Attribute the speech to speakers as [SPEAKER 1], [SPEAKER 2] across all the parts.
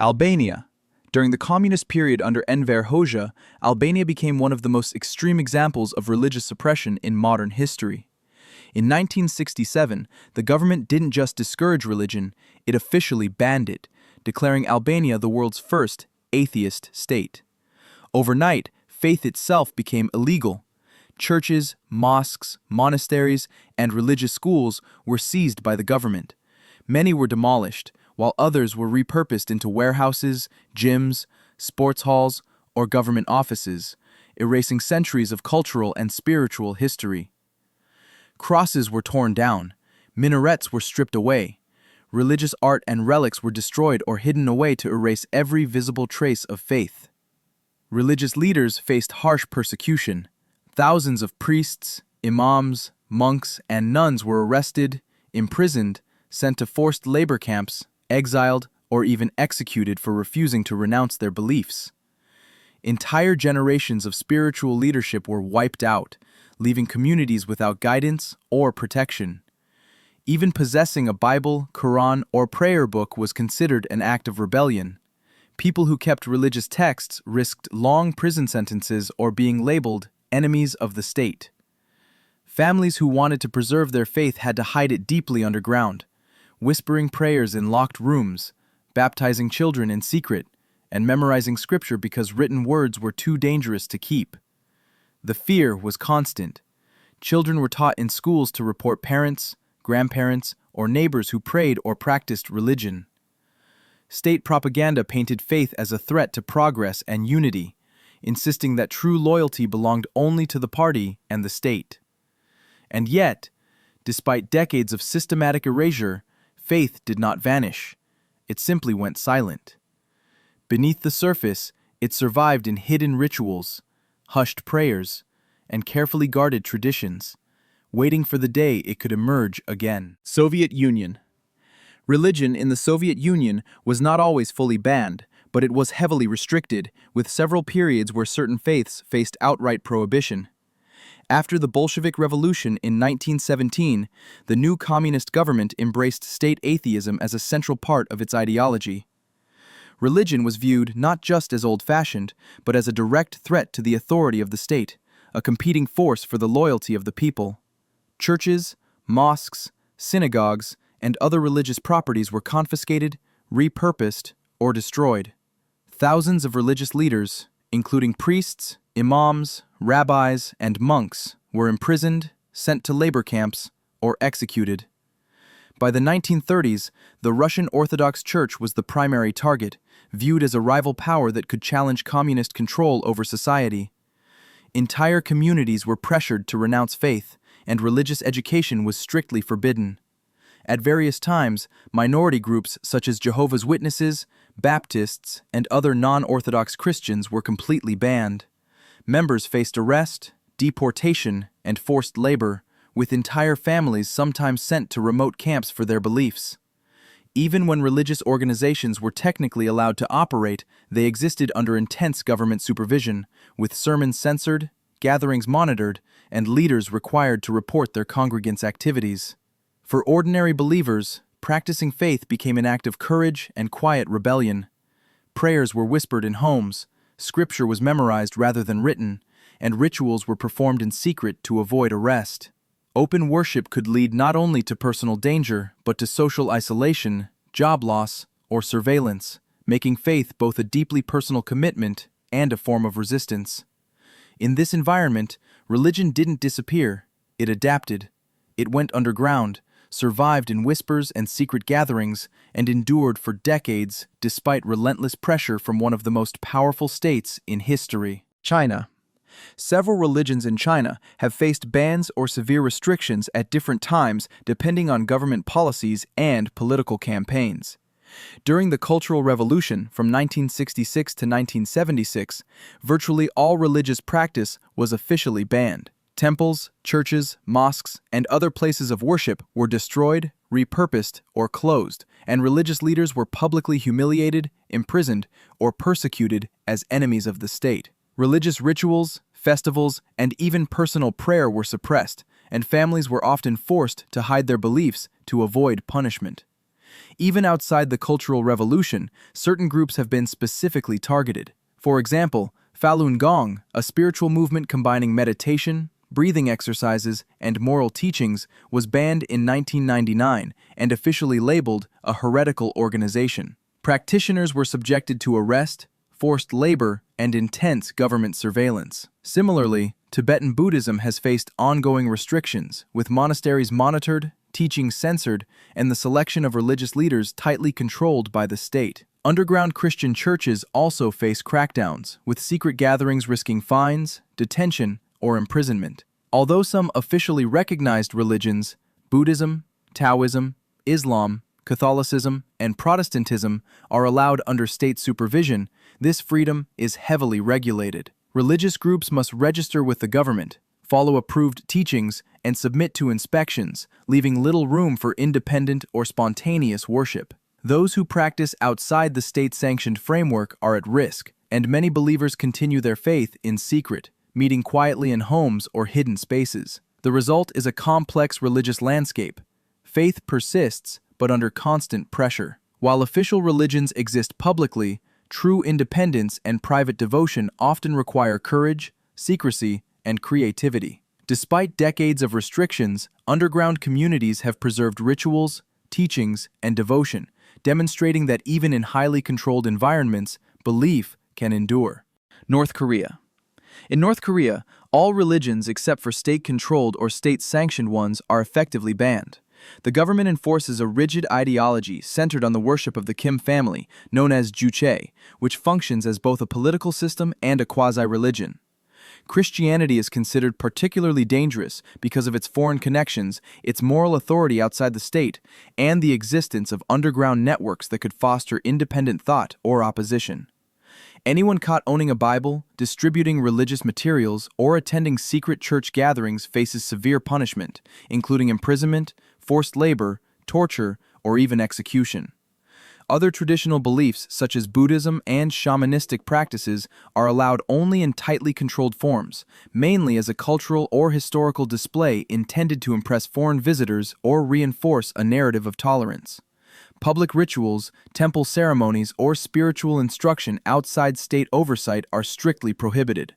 [SPEAKER 1] Albania. During the communist period under Enver Hoxha, Albania became one of the most extreme examples of religious suppression in modern history. In 1967, the government didn't just discourage religion, it officially banned it, declaring Albania the world's first atheist state. Overnight, faith itself became illegal. Churches, mosques, monasteries, and religious schools were seized by the government. Many were demolished, while others were repurposed into warehouses, gyms, sports halls, or government offices, erasing centuries of cultural and spiritual history. Crosses were torn down, minarets were stripped away, religious art and relics were destroyed or hidden away to erase every visible trace of faith. Religious leaders faced harsh persecution. Thousands of priests, imams, monks, and nuns were arrested, imprisoned, sent to forced labor camps, exiled, or even executed for refusing to renounce their beliefs. Entire generations of spiritual leadership were wiped out, leaving communities without guidance or protection. Even possessing a Bible, Quran, or prayer book was considered an act of rebellion. People who kept religious texts risked long prison sentences or being labeled enemies of the state. Families who wanted to preserve their faith had to hide it deeply underground, whispering prayers in locked rooms, baptizing children in secret, and memorizing scripture because written words were too dangerous to keep. The fear was constant. Children were taught in schools to report parents, grandparents, or neighbors who prayed or practiced religion. State propaganda painted faith as a threat to progress and unity, insisting that true loyalty belonged only to the party and the state. And yet, despite decades of systematic erasure, faith did not vanish. It simply went silent. Beneath the surface, it survived in hidden rituals, hushed prayers, and carefully guarded traditions, waiting for the day it could emerge again. Soviet Union. Religion in the Soviet Union was not always fully banned, but it was heavily restricted, with several periods where certain faiths faced outright prohibition. After the Bolshevik Revolution in 1917, the new communist government embraced state atheism as a central part of its ideology. Religion was viewed not just as old-fashioned, but as a direct threat to the authority of the state, a competing force for the loyalty of the people. Churches, mosques, synagogues, and other religious properties were confiscated, repurposed, or destroyed. Thousands of religious leaders, including priests, imams, rabbis, and monks, were imprisoned, sent to labor camps, or executed. By the 1930s, the Russian Orthodox Church was the primary target, viewed as a rival power that could challenge communist control over society. Entire communities were pressured to renounce faith, and religious education was strictly forbidden. At various times, minority groups such as Jehovah's Witnesses, Baptists, and other non-Orthodox Christians were completely banned. Members faced arrest, deportation, and forced labor, with entire families sometimes sent to remote camps for their beliefs. Even when religious organizations were technically allowed to operate, they existed under intense government supervision, with sermons censored, gatherings monitored, and leaders required to report their congregants' activities. For ordinary believers, practicing faith became an act of courage and quiet rebellion. Prayers were whispered in homes, scripture was memorized rather than written, and rituals were performed in secret to avoid arrest. Open worship could lead not only to personal danger, but to social isolation, job loss, or surveillance, making faith both a deeply personal commitment and a form of resistance. In this environment, religion didn't disappear, it adapted. It went underground, survived in whispers and secret gatherings, and endured for decades despite relentless pressure from one of the most powerful states in history. China. Several religions in China have faced bans or severe restrictions at different times depending on government policies and political campaigns. During the Cultural Revolution from 1966 to 1976, virtually all religious practice was officially banned. Temples, churches, mosques, and other places of worship were destroyed, repurposed, or closed, and religious leaders were publicly humiliated, imprisoned, or persecuted as enemies of the state. Religious rituals, festivals, and even personal prayer were suppressed, and families were often forced to hide their beliefs to avoid punishment. Even outside the Cultural Revolution, certain groups have been specifically targeted. For example, Falun Gong, a spiritual movement combining meditation, breathing exercises, and moral teachings, was banned in 1999 and officially labeled a heretical organization. Practitioners were subjected to arrest, forced labor, and intense government surveillance. Similarly, Tibetan Buddhism has faced ongoing restrictions, with monasteries monitored, teachings censored, and the selection of religious leaders tightly controlled by the state. Underground Christian churches also face crackdowns, with secret gatherings risking fines, detention, or imprisonment. Although some officially recognized religions, Buddhism, Taoism, Islam, Catholicism, and Protestantism, are allowed under state supervision, this freedom is heavily regulated. Religious groups must register with the government, follow approved teachings, and submit to inspections, leaving little room for independent or spontaneous worship. Those who practice outside the state-sanctioned framework are at risk, and many believers continue their faith in secret, meeting quietly in homes or hidden spaces. The result is a complex religious landscape. Faith persists, but under constant pressure. While official religions exist publicly, true independence and private devotion often require courage, secrecy, and creativity. Despite decades of restrictions, underground communities have preserved rituals, teachings, and devotion, demonstrating that even in highly controlled environments, belief can endure. North Korea. In North Korea, all religions except for state-controlled or state-sanctioned ones are effectively banned. The government enforces a rigid ideology centered on the worship of the Kim family, known as Juche, which functions as both a political system and a quasi-religion. Christianity is considered particularly dangerous because of its foreign connections, its moral authority outside the state, and the existence of underground networks that could foster independent thought or opposition. Anyone caught owning a Bible, distributing religious materials, or attending secret church gatherings faces severe punishment, including imprisonment, forced labor, torture, or even execution. Other traditional beliefs, such as Buddhism and shamanistic practices, are allowed only in tightly controlled forms, mainly as a cultural or historical display intended to impress foreign visitors or reinforce a narrative of tolerance. Public rituals, temple ceremonies, or spiritual instruction outside state oversight are strictly prohibited.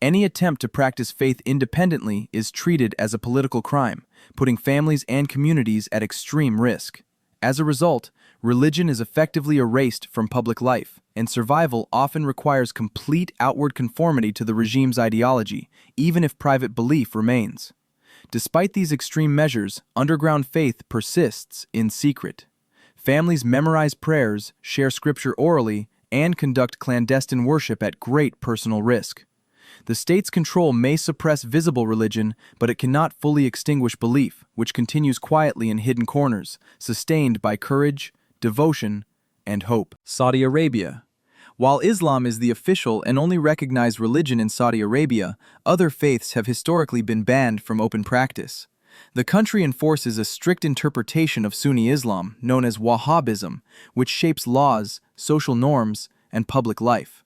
[SPEAKER 1] Any attempt to practice faith independently is treated as a political crime, putting families and communities at extreme risk. As a result, religion is effectively erased from public life, and survival often requires complete outward conformity to the regime's ideology, even if private belief remains. Despite these extreme measures, underground faith persists in secret. Families memorize prayers, share scripture orally, and conduct clandestine worship at great personal risk. The state's control may suppress visible religion, but it cannot fully extinguish belief, which continues quietly in hidden corners, sustained by courage, devotion, and hope. Saudi Arabia. While Islam is the official and only recognized religion in Saudi Arabia, other faiths have historically been banned from open practice. The country enforces a strict interpretation of Sunni Islam, known as Wahhabism, which shapes laws, social norms, and public life.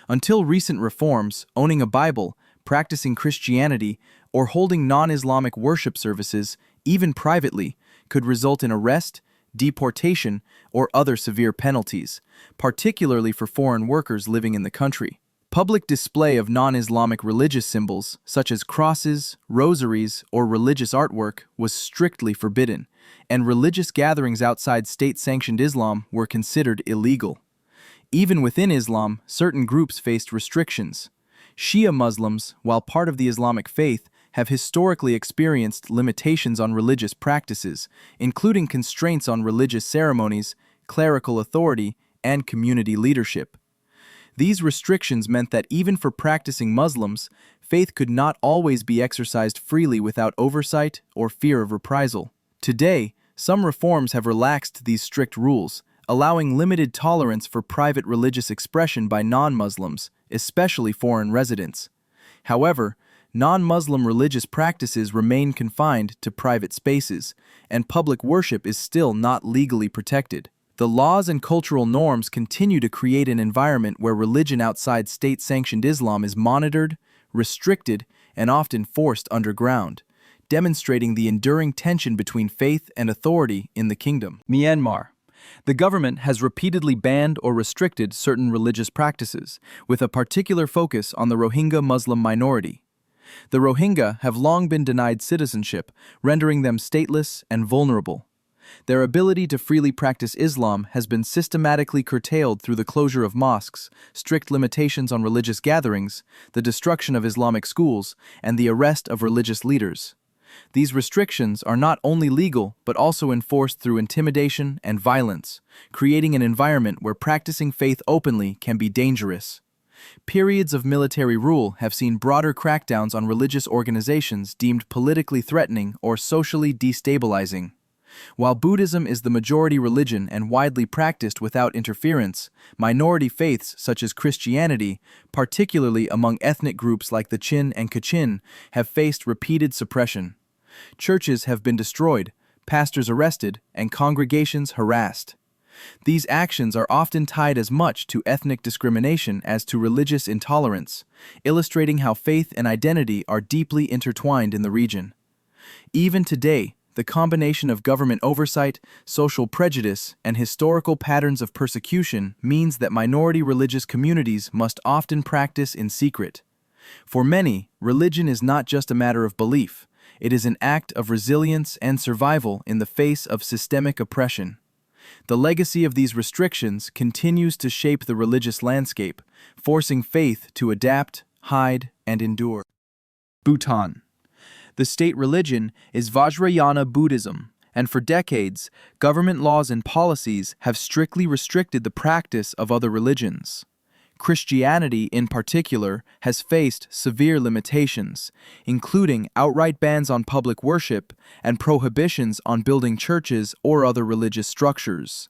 [SPEAKER 1] Until recent reforms, owning a Bible, practicing Christianity, or holding non-Islamic worship services, even privately, could result in arrest, deportation, or other severe penalties, particularly for foreign workers living in the country. Public display of non-Islamic religious symbols, such as crosses, rosaries, or religious artwork, was strictly forbidden, and religious gatherings outside state-sanctioned Islam were considered illegal. Even within Islam, certain groups faced restrictions. Shia Muslims, while part of the Islamic faith, have historically experienced limitations on religious practices, including constraints on religious ceremonies, clerical authority, and community leadership. These restrictions meant that even for practicing Muslims, faith could not always be exercised freely without oversight or fear of reprisal. Today, some reforms have relaxed these strict rules, allowing limited tolerance for private religious expression by non-Muslims, especially foreign residents. However, non-Muslim religious practices remain confined to private spaces, and public worship is still not legally protected. The laws and cultural norms continue to create an environment where religion outside state-sanctioned Islam is monitored, restricted, and often forced underground, demonstrating the enduring tension between faith and authority in the kingdom. Myanmar. The government has repeatedly banned or restricted certain religious practices, with a particular focus on the Rohingya Muslim minority. The Rohingya have long been denied citizenship, rendering them stateless and vulnerable. Their ability to freely practice Islam has been systematically curtailed through the closure of mosques, strict limitations on religious gatherings, the destruction of Islamic schools, and the arrest of religious leaders. These restrictions are not only legal but also enforced through intimidation and violence, creating an environment where practicing faith openly can be dangerous. Periods of military rule have seen broader crackdowns on religious organizations deemed politically threatening or socially destabilizing. While Buddhism is the majority religion and widely practiced without interference, minority faiths such as Christianity, particularly among ethnic groups like the Chin and Kachin, have faced repeated suppression. Churches have been destroyed, pastors arrested, and congregations harassed. These actions are often tied as much to ethnic discrimination as to religious intolerance, illustrating how faith and identity are deeply intertwined in the region. Even today, the combination of government oversight, social prejudice, and historical patterns of persecution means that minority religious communities must often practice in secret. For many, religion is not just a matter of belief, it is an act of resilience and survival in the face of systemic oppression. The legacy of these restrictions continues to shape the religious landscape, forcing faith to adapt, hide, and endure. Bhutan. The state religion is Vajrayana Buddhism, and for decades, government laws and policies have strictly restricted the practice of other religions. Christianity, in particular, has faced severe limitations, including outright bans on public worship and prohibitions on building churches or other religious structures.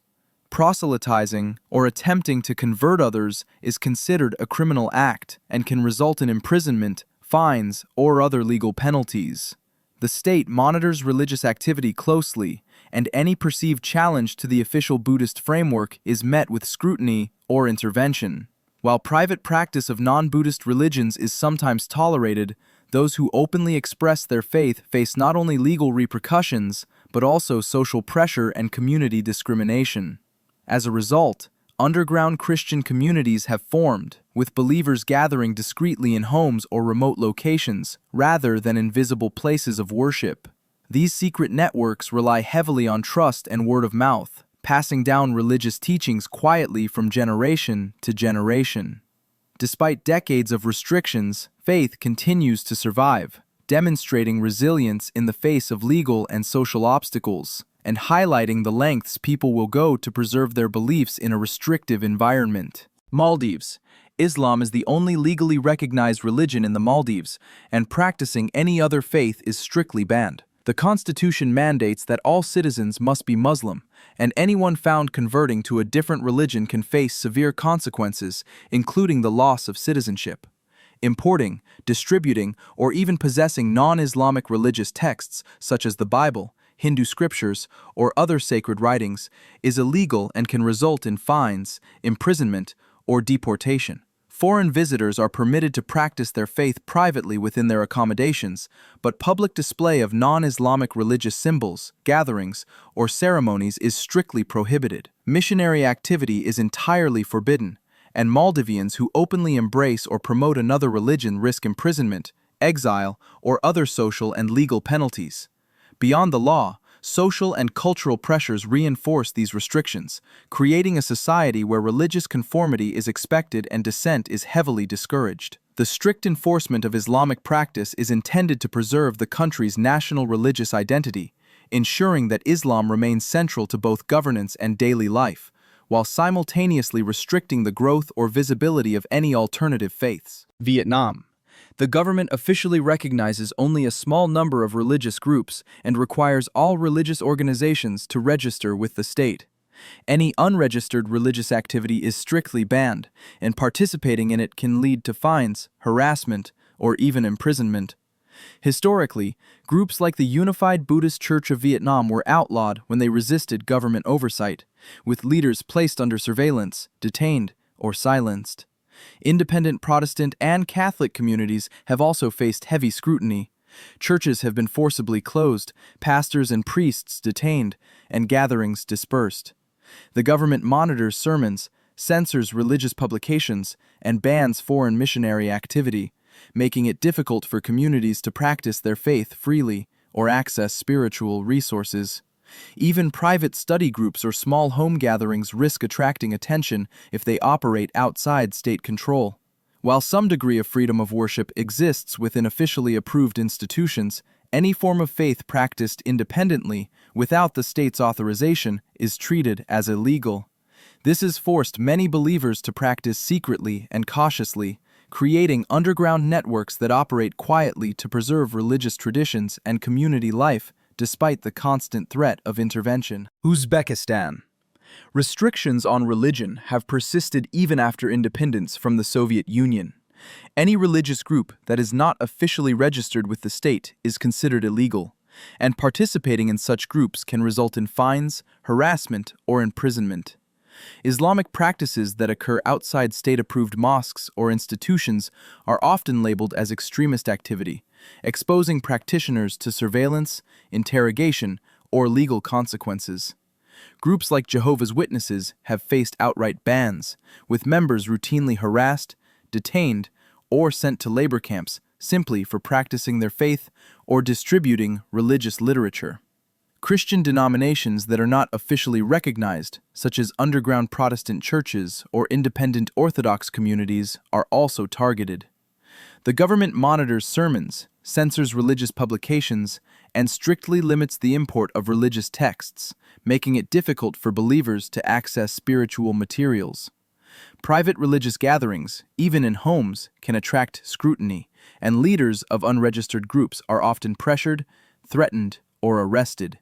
[SPEAKER 1] Proselytizing, or attempting to convert others, is considered a criminal act and can result in imprisonment, fines, or other legal penalties. The state monitors religious activity closely, and any perceived challenge to the official Buddhist framework is met with scrutiny or intervention. While private practice of non-Buddhist religions is sometimes tolerated, those who openly express their faith face not only legal repercussions, but also social pressure and community discrimination. As a result, underground Christian communities have formed, with believers gathering discreetly in homes or remote locations, rather than in visible places of worship. These secret networks rely heavily on trust and word of mouth, passing down religious teachings quietly from generation to generation. Despite decades of restrictions, faith continues to survive, demonstrating resilience in the face of legal and social obstacles, and highlighting the lengths people will go to preserve their beliefs in a restrictive environment. Maldives. Islam is the only legally recognized religion in the Maldives, and practicing any other faith is strictly banned. The constitution mandates that all citizens must be Muslim, and anyone found converting to a different religion can face severe consequences, including the loss of citizenship. Importing, distributing, or even possessing non-Islamic religious texts, such as the Bible, Hindu scriptures, or other sacred writings, is illegal and can result in fines, imprisonment, or deportation. Foreign visitors are permitted to practice their faith privately within their accommodations, but public display of non-Islamic religious symbols, gatherings, or ceremonies is strictly prohibited. Missionary activity is entirely forbidden, and Maldivians who openly embrace or promote another religion risk imprisonment, exile, or other social and legal penalties. Beyond the law, social and cultural pressures reinforce these restrictions, creating a society where religious conformity is expected and dissent is heavily discouraged. The strict enforcement of Islamic practice is intended to preserve the country's national religious identity, ensuring that Islam remains central to both governance and daily life, while simultaneously restricting the growth or visibility of any alternative faiths. Vietnam. The government officially recognizes only a small number of religious groups and requires all religious organizations to register with the state. Any unregistered religious activity is strictly banned, and participating in it can lead to fines, harassment, or even imprisonment. Historically, groups like the Unified Buddhist Church of Vietnam were outlawed when they resisted government oversight, with leaders placed under surveillance, detained, or silenced. Independent Protestant and Catholic communities have also faced heavy scrutiny, Churches have been forcibly closed, pastors and priests detained, and gatherings dispersed. The government monitors sermons, censors religious publications, and bans foreign missionary activity, making it difficult for communities to practice their faith freely or access spiritual resources. Even private study groups or small home gatherings risk attracting attention if they operate outside state control. While some degree of freedom of worship exists within officially approved institutions, any form of faith practiced independently, without the state's authorization, is treated as illegal. This has forced many believers to practice secretly and cautiously, creating underground networks that operate quietly to preserve religious traditions and community life, despite the constant threat of intervention. Uzbekistan. Restrictions on religion have persisted even after independence from the Soviet Union. Any religious group that is not officially registered with the state is considered illegal, and participating in such groups can result in fines, harassment, or imprisonment. Islamic practices that occur outside state-approved mosques or institutions are often labeled as extremist activity, exposing practitioners to surveillance, interrogation, or legal consequences. Groups like Jehovah's Witnesses have faced outright bans, with members routinely harassed, detained, or sent to labor camps simply for practicing their faith or distributing religious literature. Christian denominations that are not officially recognized, such as underground Protestant churches or independent Orthodox communities, are also targeted. The government monitors sermons, censors religious publications, and strictly limits the import of religious texts, making it difficult for believers to access spiritual materials. Private religious gatherings, even in homes, can attract scrutiny, and leaders of unregistered groups are often pressured, threatened, or arrested.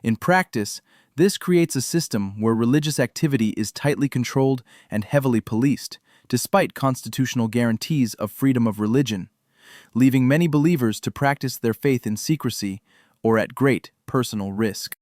[SPEAKER 1] In practice, this creates a system where religious activity is tightly controlled and heavily policed, despite constitutional guarantees of freedom of religion, leaving many believers to practice their faith in secrecy or at great personal risk.